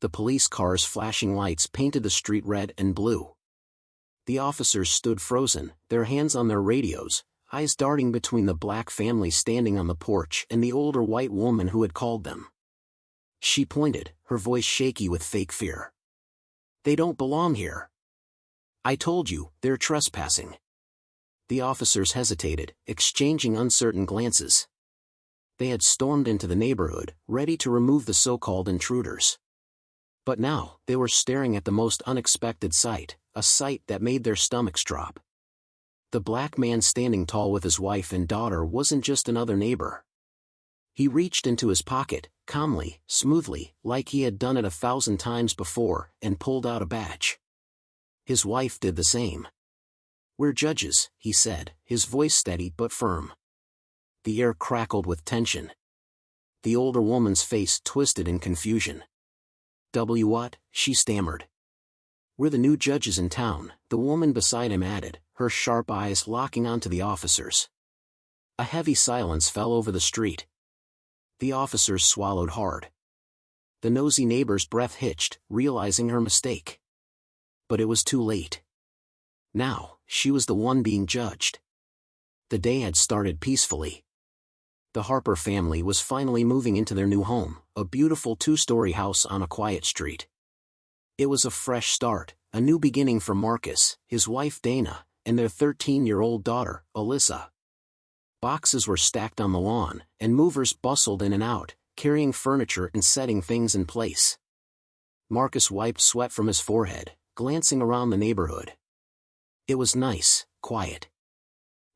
The police cars' flashing lights painted the street red and blue. The officers stood frozen, their hands on their radios, eyes darting between the black family standing on the porch and the older white woman who had called them. She pointed, her voice shaky with fake fear. "They don't belong here. I told you, they're trespassing." The officers hesitated, exchanging uncertain glances. They had stormed into the neighborhood, ready to remove the so-called intruders. But now, they were staring at the most unexpected sight, a sight that made their stomachs drop. The black man standing tall with his wife and daughter wasn't just another neighbor. He reached into his pocket, calmly, smoothly, like he had done it 1,000 times before, and pulled out a badge. His wife did the same. "We're judges," he said, his voice steady but firm. The air crackled with tension. The older woman's face twisted in confusion. What?" she stammered. "We're the new judges in town," the woman beside him added, her sharp eyes locking onto the officers. A heavy silence fell over the street. The officers swallowed hard. The nosy neighbor's breath hitched, realizing her mistake. But it was too late. Now, she was the one being judged. The day had started peacefully. The Harper family was finally moving into their new home, a beautiful 2-story house on a quiet street. It was a fresh start, a new beginning for Marcus, his wife Dana, and their 13-year-old daughter, Alyssa. Boxes were stacked on the lawn, and movers bustled in and out, carrying furniture and setting things in place. Marcus wiped sweat from his forehead, glancing around the neighborhood. It was nice, quiet.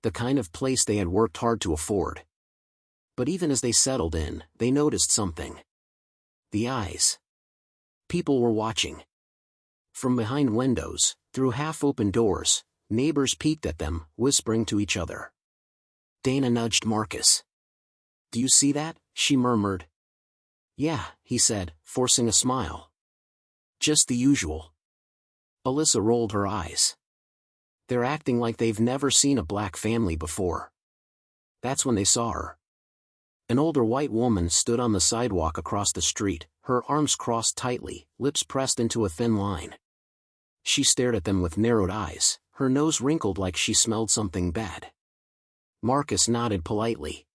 The kind of place they had worked hard to afford. But even as they settled in, they noticed something. The eyes. People were watching. From behind windows, through half-open doors, neighbors peeked at them, whispering to each other. Dana nudged Marcus. "Do you see that?" she murmured. "Yeah," he said, forcing a smile. "Just the usual." Alyssa rolled her eyes. "They're acting like they've never seen a black family before." That's when they saw her. An older white woman stood on the sidewalk across the street, her arms crossed tightly, lips pressed into a thin line. She stared at them with narrowed eyes, her nose wrinkled like she smelled something bad. Marcus nodded politely.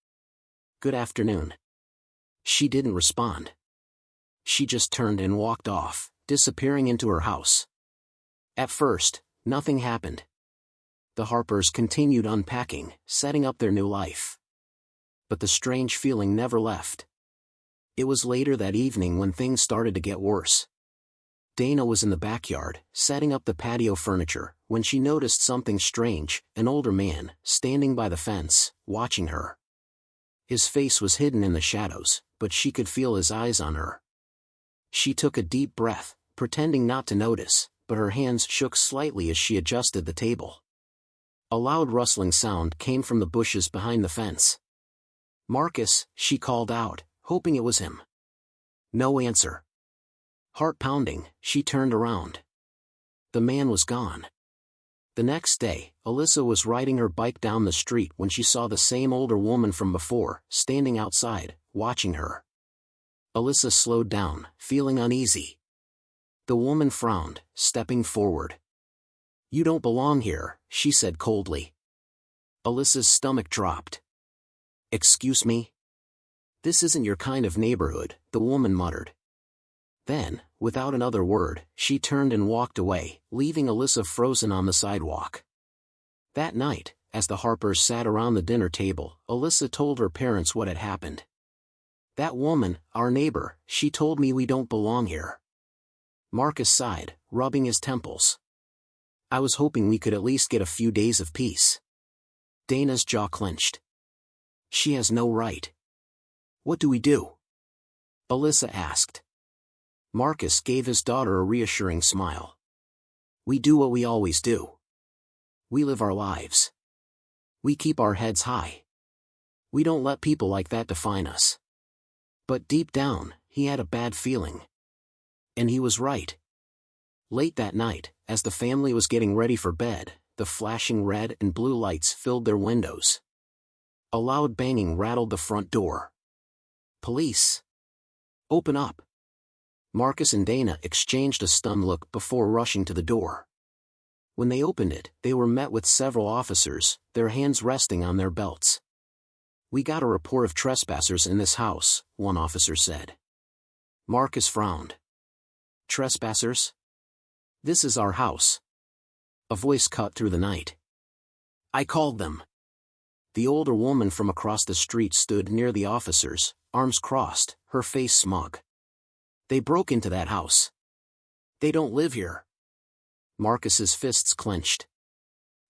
"Good afternoon." She didn't respond. She just turned and walked off, disappearing into her house. At first, nothing happened. The Harpers continued unpacking, setting up their new life. But the strange feeling never left. It was later that evening when things started to get worse. Dana was in the backyard, setting up the patio furniture, when she noticed something strange, an older man, standing by the fence, watching her. His face was hidden in the shadows, but she could feel his eyes on her. She took a deep breath, pretending not to notice, but her hands shook slightly as she adjusted the table. A loud rustling sound came from the bushes behind the fence. "Marcus," she called out, hoping it was him. No answer. Heart pounding, she turned around. The man was gone. The next day, Alyssa was riding her bike down the street when she saw the same older woman from before, standing outside, watching her. Alyssa slowed down, feeling uneasy. The woman frowned, stepping forward. "You don't belong here," she said coldly. Alyssa's stomach dropped. "Excuse me?" "This isn't your kind of neighborhood," the woman muttered. Then, without another word, she turned and walked away, leaving Alyssa frozen on the sidewalk. That night, as the Harpers sat around the dinner table, Alyssa told her parents what had happened. "That woman, our neighbor, she told me we don't belong here." Marcus sighed, rubbing his temples. "I was hoping we could at least get a few days of peace." Dana's jaw clenched. "She has no right." "What do we do?" Alyssa asked. Marcus gave his daughter a reassuring smile. "We do what we always do. We live our lives. We keep our heads high. We don't let people like that define us." But deep down, he had a bad feeling. And he was right. Late that night, as the family was getting ready for bed, the flashing red and blue lights filled their windows. A loud banging rattled the front door. "Police! Open up!" Marcus and Dana exchanged a stunned look before rushing to the door. When they opened it, they were met with several officers, their hands resting on their belts. "We got a report of trespassers in this house," one officer said. Marcus frowned. "Trespassers? This is our house." A voice cut through the night. "I called them." The older woman from across the street stood near the officers, arms crossed, her face smug. "They broke into that house. They don't live here." Marcus's fists clenched.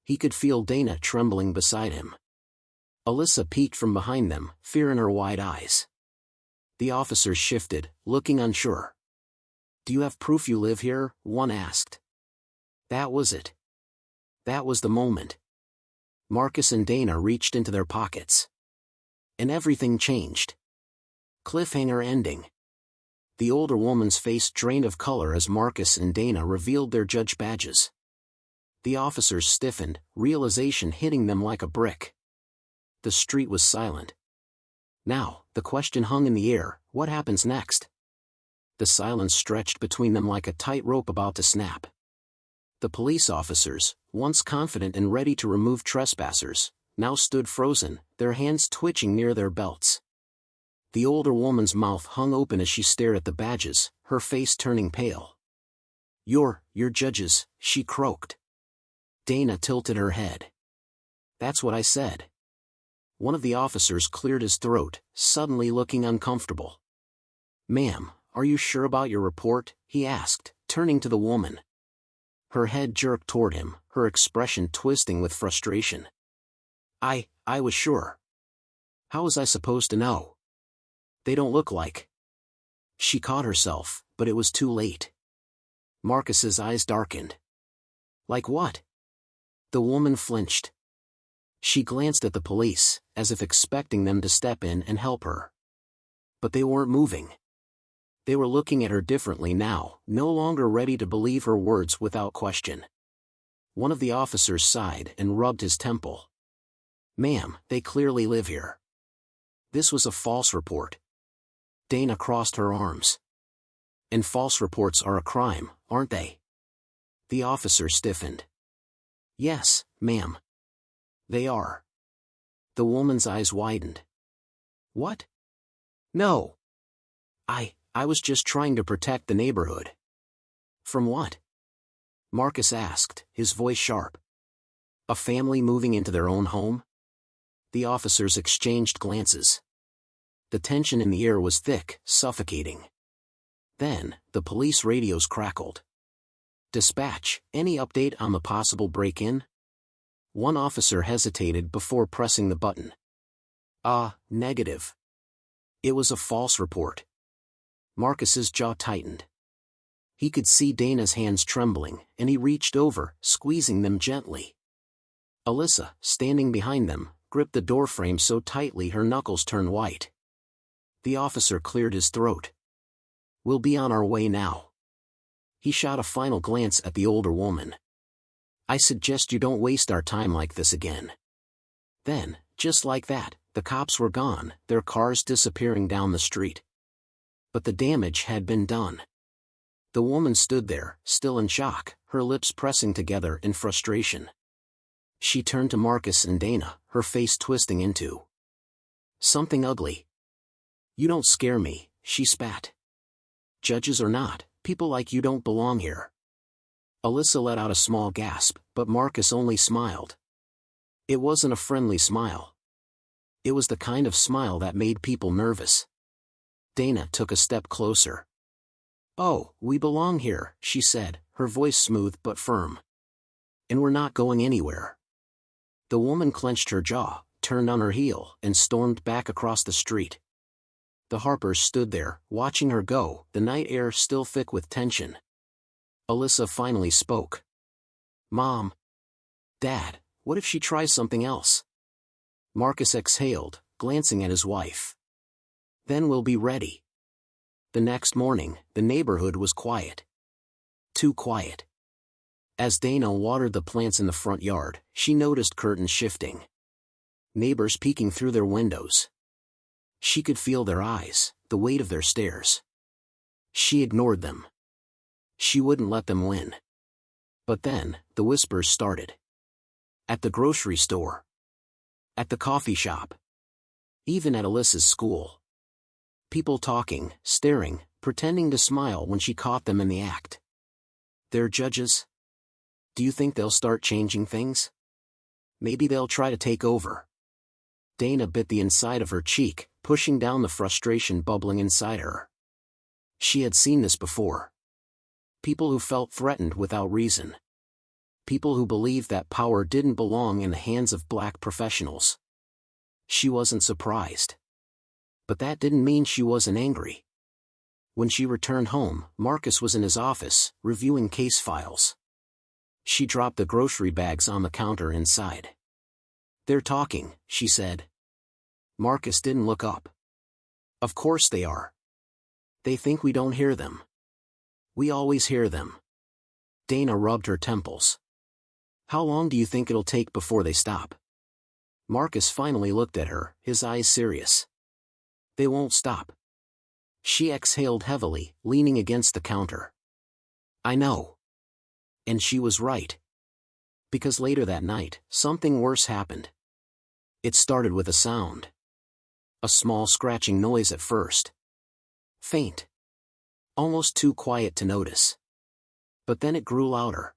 He could feel Dana trembling beside him. Alyssa peeked from behind them, fear in her wide eyes. The officers shifted, looking unsure. "Do you have proof you live here?" one asked. That was it. That was the moment. Marcus and Dana reached into their pockets. And everything changed. Cliffhanger ending. The older woman's face drained of color as Marcus and Dana revealed their judge badges. The officers stiffened, realization hitting them like a brick. The street was silent. Now, the question hung in the air, what happens next? The silence stretched between them like a tight rope about to snap. The police officers, once confident and ready to remove trespassers, now stood frozen, their hands twitching near their belts. The older woman's mouth hung open as she stared at the badges, her face turning pale. You're judges," she croaked. Dana tilted her head. "That's what I said." One of the officers cleared his throat, suddenly looking uncomfortable. "Ma'am, are you sure about your report?" he asked, turning to the woman. Her head jerked toward him, her expression twisting with frustration. I was sure. How was I supposed to know? They don't look like." She caught herself, but it was too late. Marcus's eyes darkened. "Like what?" The woman flinched. She glanced at the police, as if expecting them to step in and help her. But they weren't moving. They were looking at her differently now, no longer ready to believe her words without question. One of the officers sighed and rubbed his temple. "Ma'am, they clearly live here. This was a false report." Dana crossed her arms. "And false reports are a crime, aren't they?" The officer stiffened. "Yes, ma'am. They are." The woman's eyes widened. "What? No. I was just trying to protect the neighborhood." "From what?" Marcus asked, his voice sharp. "A family moving into their own home?" The officers exchanged glances. The tension in the air was thick, suffocating. Then, the police radios crackled. "Dispatch, any update on the possible break-in?" One officer hesitated before pressing the button. Negative. It was a false report." Marcus's jaw tightened. He could see Dana's hands trembling, and he reached over, squeezing them gently. Alyssa, standing behind them, gripped the doorframe so tightly her knuckles turned white. The officer cleared his throat. "We'll be on our way now." He shot a final glance at the older woman. "I suggest you don't waste our time like this again." Then, just like that, the cops were gone, their cars disappearing down the street. But the damage had been done. The woman stood there, still in shock, her lips pressing together in frustration. She turned to Marcus and Dana, her face twisting into something ugly. "You don't scare me," she spat. "Judges or not, people like you don't belong here." Alyssa let out a small gasp, but Marcus only smiled. It wasn't a friendly smile. It was the kind of smile that made people nervous. Dana took a step closer. "Oh, we belong here," she said, her voice smooth but firm. "And we're not going anywhere." The woman clenched her jaw, turned on her heel, and stormed back across the street. The Harpers stood there, watching her go, the night air still thick with tension. Alyssa finally spoke. "Mom. Dad, what if she tries something else?" Marcus exhaled, glancing at his wife. "Then we'll be ready." The next morning, the neighborhood was quiet. Too quiet. As Dana watered the plants in the front yard, she noticed curtains shifting. Neighbors peeking through their windows. She could feel their eyes, the weight of their stares. She ignored them. She wouldn't let them win. But then, the whispers started. At the grocery store. At the coffee shop. Even at Alyssa's school. People talking, staring, pretending to smile when she caught them in the act. They're judges? Do you think they'll start changing things? Maybe they'll try to take over. Dana bit the inside of her cheek, pushing down the frustration bubbling inside her. She had seen this before. People who felt threatened without reason. People who believed that power didn't belong in the hands of black professionals. She wasn't surprised. But that didn't mean she wasn't angry. When she returned home, Marcus was in his office, reviewing case files. She dropped the grocery bags on the counter inside. "They're talking," she said. Marcus didn't look up. "Of course they are. They think we don't hear them. We always hear them." Dana rubbed her temples. "How long do you think it'll take before they stop?" Marcus finally looked at her, his eyes serious. "They won't stop." She exhaled heavily, leaning against the counter. "I know." And she was right. Because later that night, something worse happened. It started with a sound. A small scratching noise at first. Faint. Almost too quiet to notice. But then it grew louder.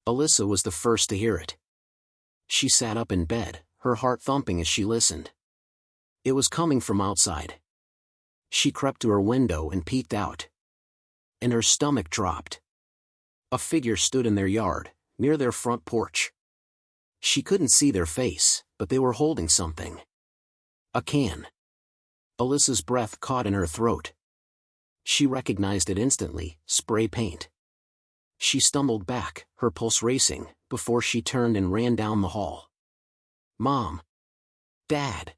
Alyssa was the first to hear it. She sat up in bed, her heart thumping as she listened. It was coming from outside. She crept to her window and peeked out. And her stomach dropped. A figure stood in their yard, near their front porch. She couldn't see their face, but they were holding something. A can. Alyssa's breath caught in her throat. She recognized it instantly, spray paint. She stumbled back, her pulse racing, before she turned and ran down the hall. "Mom! Dad!"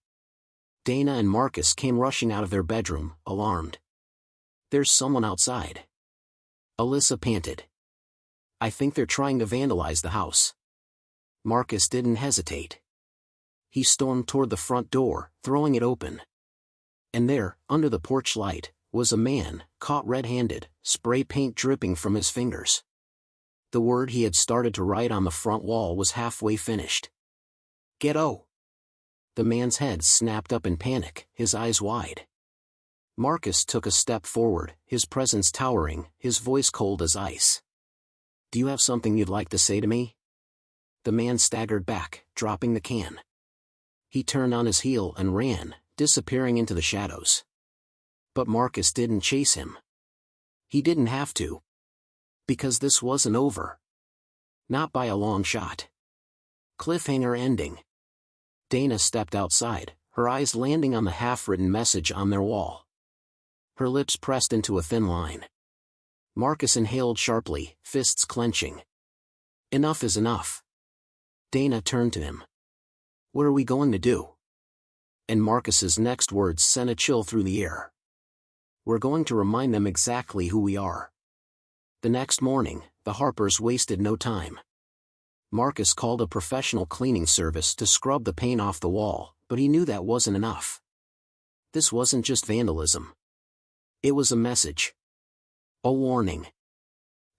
Dana and Marcus came rushing out of their bedroom, alarmed. "There's someone outside." Alyssa panted. "I think they're trying to vandalize the house." Marcus didn't hesitate. He stormed toward the front door, throwing it open. And there, under the porch light, was a man, caught red-handed, spray paint dripping from his fingers. The word he had started to write on the front wall was halfway finished. "Ghetto!" The man's head snapped up in panic, his eyes wide. Marcus took a step forward, his presence towering, his voice cold as ice. "Do you have something you'd like to say to me?" The man staggered back, dropping the can. He turned on his heel and ran, disappearing into the shadows. But Marcus didn't chase him. He didn't have to. Because this wasn't over. Not by a long shot. Cliffhanger ending. Dana stepped outside, her eyes landing on the half-written message on their wall. Her lips pressed into a thin line. Marcus inhaled sharply, fists clenching. "Enough is enough." Dana turned to him. "What are we going to do?" And Marcus's next words sent a chill through the air. "We're going to remind them exactly who we are." The next morning, the Harpers wasted no time. Marcus called a professional cleaning service to scrub the paint off the wall, but he knew that wasn't enough. This wasn't just vandalism. It was a message. A warning.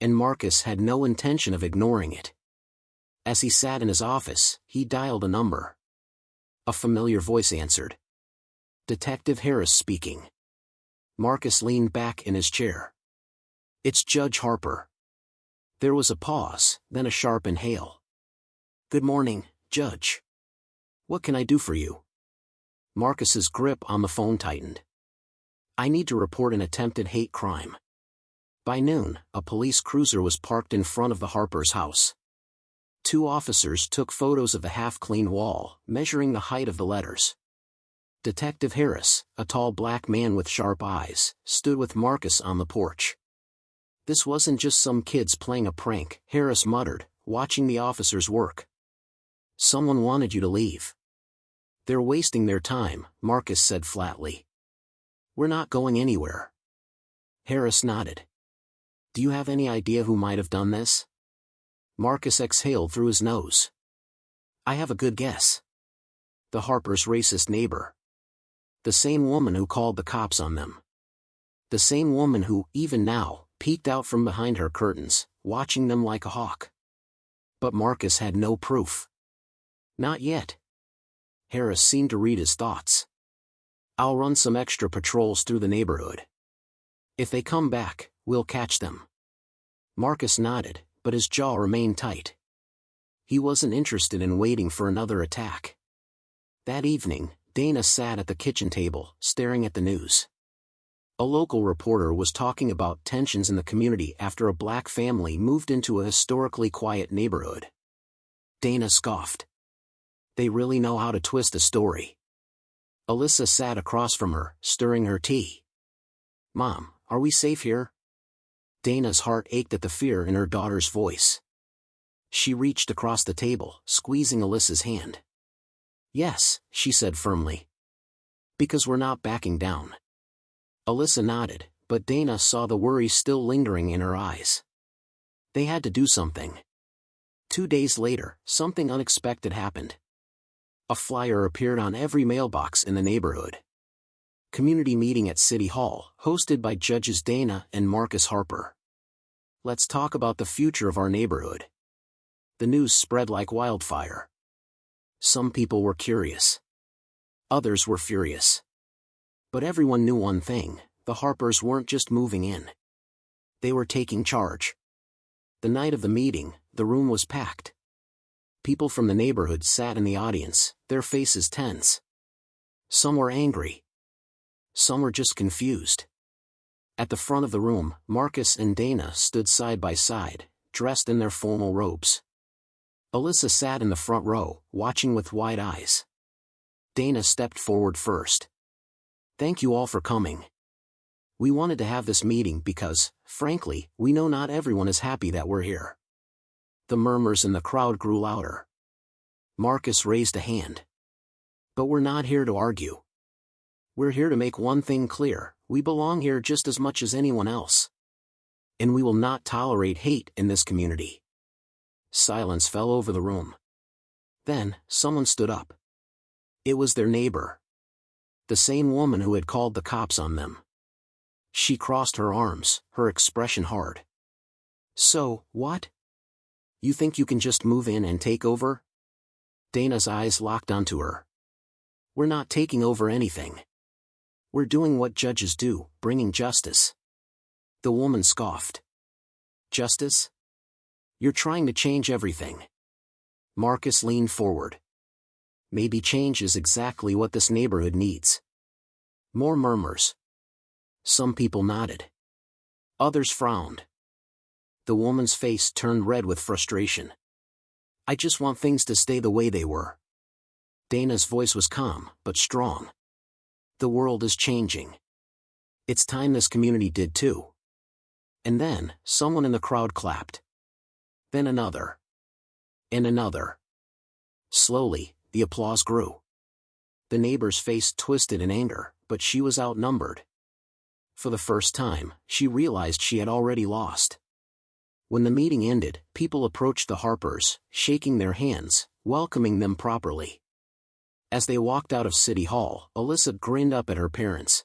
And Marcus had no intention of ignoring it. As he sat in his office, he dialed a number. A familiar voice answered. "Detective Harris speaking." Marcus leaned back in his chair. "It's Judge Harper." There was a pause, then a sharp inhale. "Good morning, Judge. What can I do for you?" Marcus's grip on the phone tightened. "I need to report an attempted hate crime." By noon, a police cruiser was parked in front of the Harpers' house. 2 officers took photos of the half-clean wall, measuring the height of the letters. Detective Harris, a tall black man with sharp eyes, stood with Marcus on the porch. "This wasn't just some kids playing a prank," Harris muttered, watching the officers work. "Someone wanted you to leave." "They're wasting their time," Marcus said flatly. "We're not going anywhere." Harris nodded. "Do you have any idea who might have done this?" Marcus exhaled through his nose. "I have a good guess. The Harpers' racist neighbor. The same woman who called the cops on them." The same woman who, even now, peeked out from behind her curtains, watching them like a hawk. But Marcus had no proof. Not yet. Harris seemed to read his thoughts. I'll run some extra patrols through the neighborhood. If they come back, we'll catch them. Marcus nodded, but his jaw remained tight. He wasn't interested in waiting for another attack. That evening, Dana sat at the kitchen table, staring at the news. A local reporter was talking about tensions in the community after a black family moved into a historically quiet neighborhood. Dana scoffed. They really know how to twist a story. Alyssa sat across from her, stirring her tea. Mom, are we safe here? Dana's heart ached at the fear in her daughter's voice. She reached across the table, squeezing Alyssa's hand. Yes, she said firmly. Because we're not backing down. Alyssa nodded, but Dana saw the worry still lingering in her eyes. They had to do something. 2 days later, something unexpected happened. A flyer appeared on every mailbox in the neighborhood. Community meeting at City Hall, hosted by Judges Dana and Marcus Harper. Let's talk about the future of our neighborhood. The news spread like wildfire. Some people were curious. Others were furious. But everyone knew one thing: the Harpers weren't just moving in. They were taking charge. The night of the meeting, the room was packed. People from the neighborhood sat in the audience, their faces tense. Some were angry. Some were just confused. At the front of the room, Marcus and Dana stood side by side, dressed in their formal robes. Alyssa sat in the front row, watching with wide eyes. Dana stepped forward first. Thank you all for coming. We wanted to have this meeting because, frankly, we know not everyone is happy that we're here. The murmurs in the crowd grew louder. Marcus raised a hand. But we're not here to argue. We're here to make one thing clear: we belong here just as much as anyone else. And we will not tolerate hate in this community. Silence fell over the room. Then, someone stood up. It was their neighbor. The same woman who had called the cops on them. She crossed her arms, her expression hard. So, what? You think you can just move in and take over? Dana's eyes locked onto her. We're not taking over anything. We're doing what judges do, bringing justice. The woman scoffed. Justice? You're trying to change everything. Marcus leaned forward. Maybe change is exactly what this neighborhood needs. More murmurs. Some people nodded. Others frowned. The woman's face turned red with frustration. I just want things to stay the way they were. Dana's voice was calm, but strong. The world is changing. It's time this community did too. And then, someone in the crowd clapped. Then another. And another. Slowly, the applause grew. The neighbor's face twisted in anger, but she was outnumbered. For the first time, she realized she had already lost. When the meeting ended, people approached the Harpers, shaking their hands, welcoming them properly. As they walked out of City Hall, Alyssa grinned up at her parents.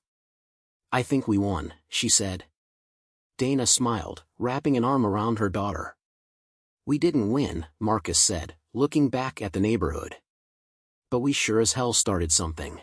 I think we won, she said. Dana smiled, wrapping an arm around her daughter. We didn't win, Marcus said, looking back at the neighborhood. But we sure as hell started something.